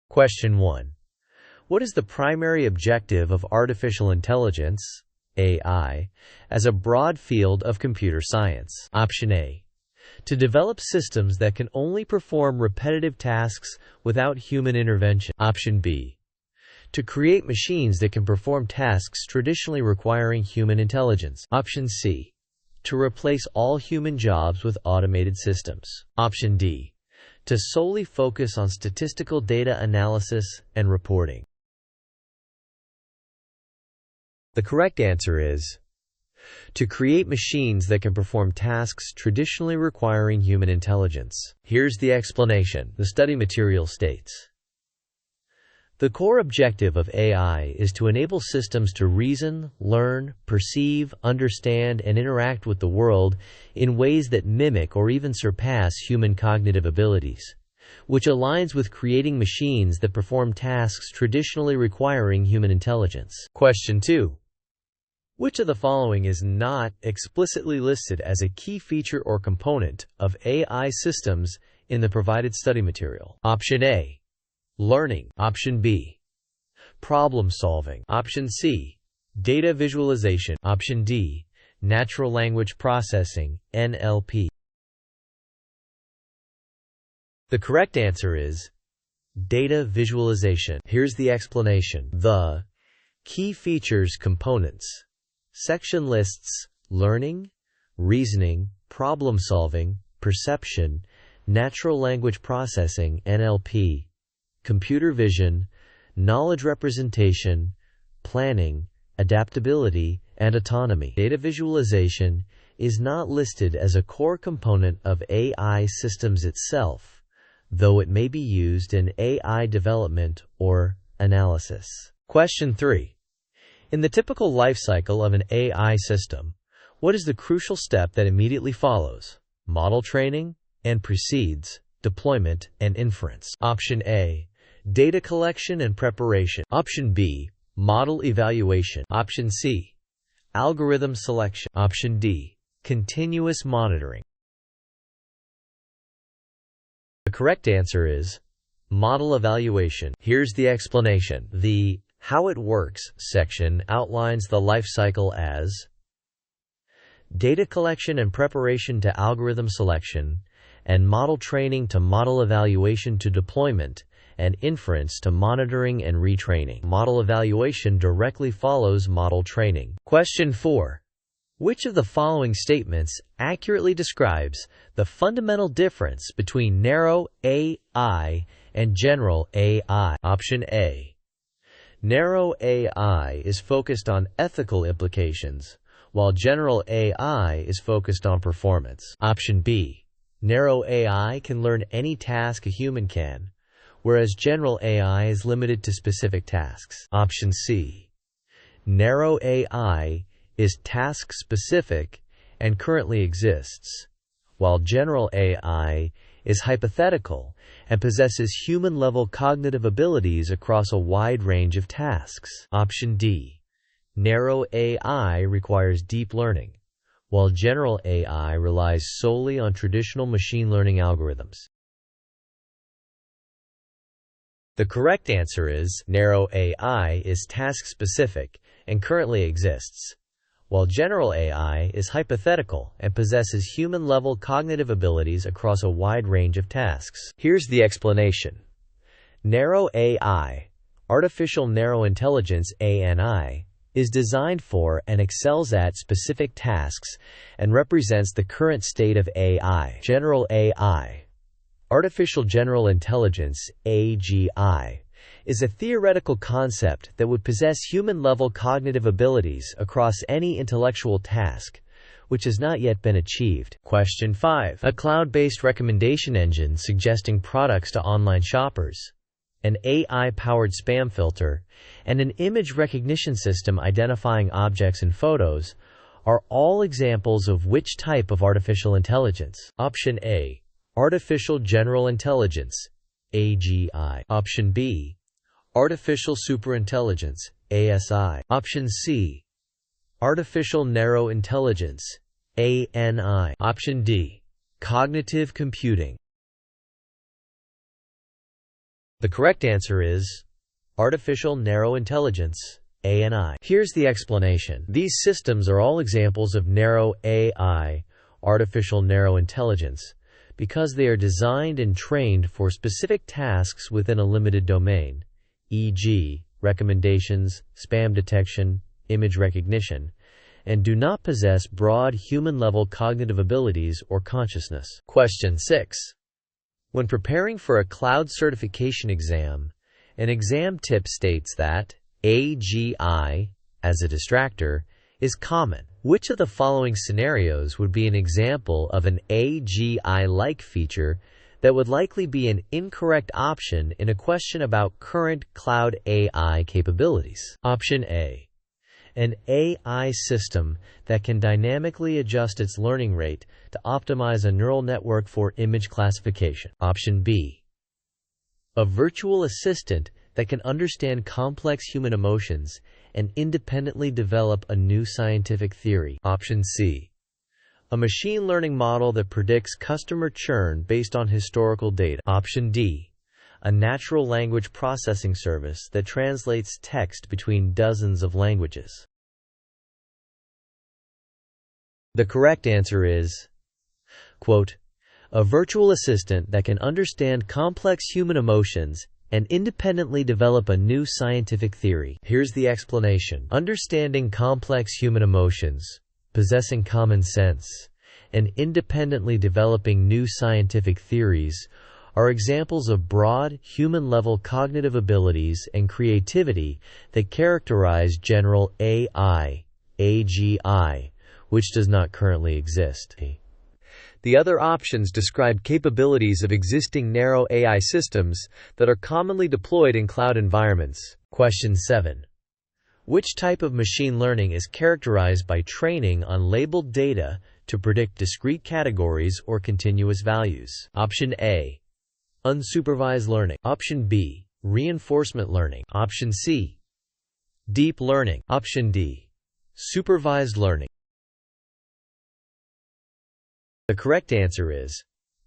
Question 1. What is the primary objective of artificial intelligence, AI, as a broad field of computer science? Option A. To develop systems that can only perform repetitive tasks without human intervention. Option B. To create machines that can perform tasks traditionally requiring human intelligence. Option C. To replace all human jobs with automated systems. Option D. To solely focus on statistical data analysis and reporting. The correct answer is to create machines that can perform tasks traditionally requiring human intelligence. Here's the explanation. The study material states, the core objective of AI is to enable systems to reason, learn, perceive, understand, and interact with the world in ways that mimic or even surpass human cognitive abilities, which aligns with creating machines that perform tasks traditionally requiring human intelligence. Question 2. Which of the following is not explicitly listed as a key feature or component of AI systems in the provided study material? Option A. Learning. Option B. Problem solving. Option C. Data visualization. Option D. Natural language processing, NLP. The correct answer is data visualization. Here's the explanation. The key features components section lists learning, reasoning, problem solving, perception, natural language processing, NLP, computer vision, knowledge representation, planning, adaptability, and autonomy. Data visualization is not listed as a core component of AI systems itself, though it may be used in AI development or analysis. Question 3. In the typical life cycle of an AI system, what is the crucial step that immediately follows? Model training and precedes deployment and inference. Option A. Data collection and preparation. Option B. Model evaluation. Option C. Algorithm selection. Option D. Continuous monitoring. The correct answer is model evaluation. Here's the explanation. The How It Works section outlines the life cycle as data collection and preparation to algorithm selection, and model training to model evaluation to deployment, and inference to monitoring and retraining. Model evaluation directly follows model training. Question 4. Which of the following statements accurately describes the fundamental difference between narrow AI and general AI? Option A. Narrow AI is focused on ethical implications, while general AI is focused on performance. Option B. Narrow AI can learn any task a human can, whereas general AI is limited to specific tasks. Option C. Narrow AI is task-specific and currently exists, while general AI is hypothetical and possesses human-level cognitive abilities across a wide range of tasks. Option D. Narrow AI requires deep learning, while general AI relies solely on traditional machine learning algorithms. The correct answer is narrow AI is task-specific and currently exists, while general AI is hypothetical and possesses human-level cognitive abilities across a wide range of tasks. Here's the explanation. Narrow AI, artificial narrow intelligence (ANI), is designed for and excels at specific tasks and represents the current state of AI. General AI, artificial general intelligence (AGI), is a theoretical concept that would possess human-level cognitive abilities across any intellectual task, which has not yet been achieved. Question 5. A cloud-based recommendation engine suggesting products to online shoppers, an AI-powered spam filter, and an image recognition system identifying objects in photos are all examples of which type of artificial intelligence? Option A. Artificial general intelligence, AGI. Option B. Artificial superintelligence, ASI. Option C. Artificial narrow intelligence, ANI. Option D. Cognitive computing. The correct answer is Artificial Narrow Intelligence, ANI. Here's the explanation. These systems are all examples of narrow AI, artificial narrow intelligence, because they are designed and trained for specific tasks within a limited domain, e.g., recommendations, spam detection, image recognition, and do not possess broad human-level cognitive abilities or consciousness. Question 6. When preparing for a cloud certification exam, an exam tip states that AGI, as a distractor, is common. Which of the following scenarios would be an example of an AGI-like feature that would likely be an incorrect option in a question about current cloud AI capabilities? Option A. An AI system that can dynamically adjust its learning rate to optimize a neural network for image classification. Option B. A virtual assistant that can understand complex human emotions and independently develop a new scientific theory. Option C. A machine learning model that predicts customer churn based on historical data. Option D. A natural language processing service that translates text between dozens of languages. The correct answer is, quote, a virtual assistant that can understand complex human emotions and independently develop a new scientific theory. Here's the explanation. Understanding complex human emotions, possessing common sense, and independently developing new scientific theories are examples of broad, human-level cognitive abilities and creativity that characterize general AI, AGI, which does not currently exist. The other options describe capabilities of existing narrow AI systems that are commonly deployed in cloud environments. Question 7. Which type of machine learning is characterized by training on labeled data to predict discrete categories or continuous values? Option A. Unsupervised learning. Option B. Reinforcement learning. Option C. Deep learning. Option D. Supervised learning. The correct answer is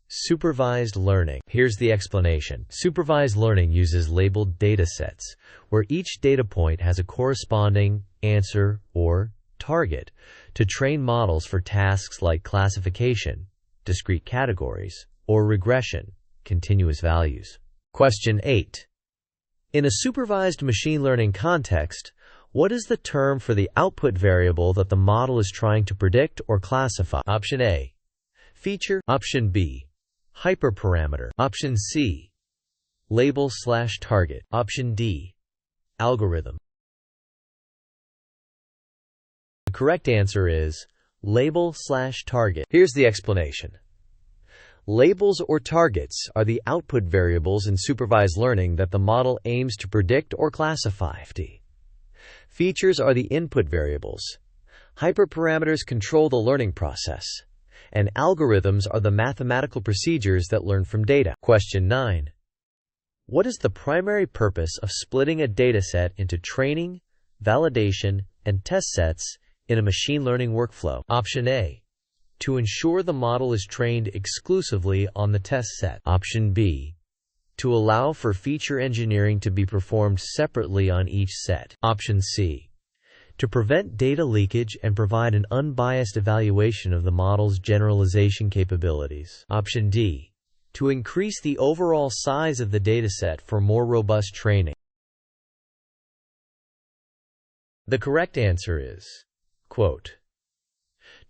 supervised learning. Here's the explanation. Supervised learning uses labeled data sets, where each data point has a corresponding answer or target to train models for tasks like classification, discrete categories, or regression, continuous values. Question 8. In a supervised machine learning context, what is the term for the output variable that the model is trying to predict or classify? Option A. Feature. Option B. Hyperparameter. Option C. Label/target. Option D. Algorithm. The correct answer is label/target. Here's the explanation. Labels or targets are the output variables in supervised learning that the model aims to predict or classify. Features are the input variables. Hyperparameters control the learning process. And algorithms are the mathematical procedures that learn from data. Question 9. What is the primary purpose of splitting a dataset into training, validation, and test sets in a machine learning workflow? Option A. To ensure the model is trained exclusively on the test set. Option B. To allow for feature engineering to be performed separately on each set. Option C. To prevent data leakage and provide an unbiased evaluation of the model's generalization capabilities. Option D. To increase the overall size of the dataset for more robust training. The correct answer is, quote,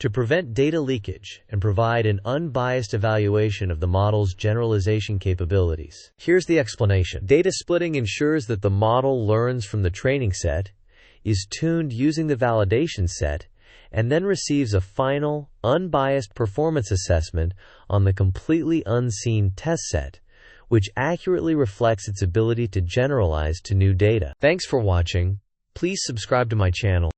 to prevent data leakage and provide an unbiased evaluation of the model's generalization capabilities. Here's the explanation. Data splitting ensures that the model learns from the training set, is tuned using the validation set, and then receives a final, unbiased performance assessment on the completely unseen test set, which accurately reflects its ability to generalize to new data. Thanks for watching. Please subscribe to my channel.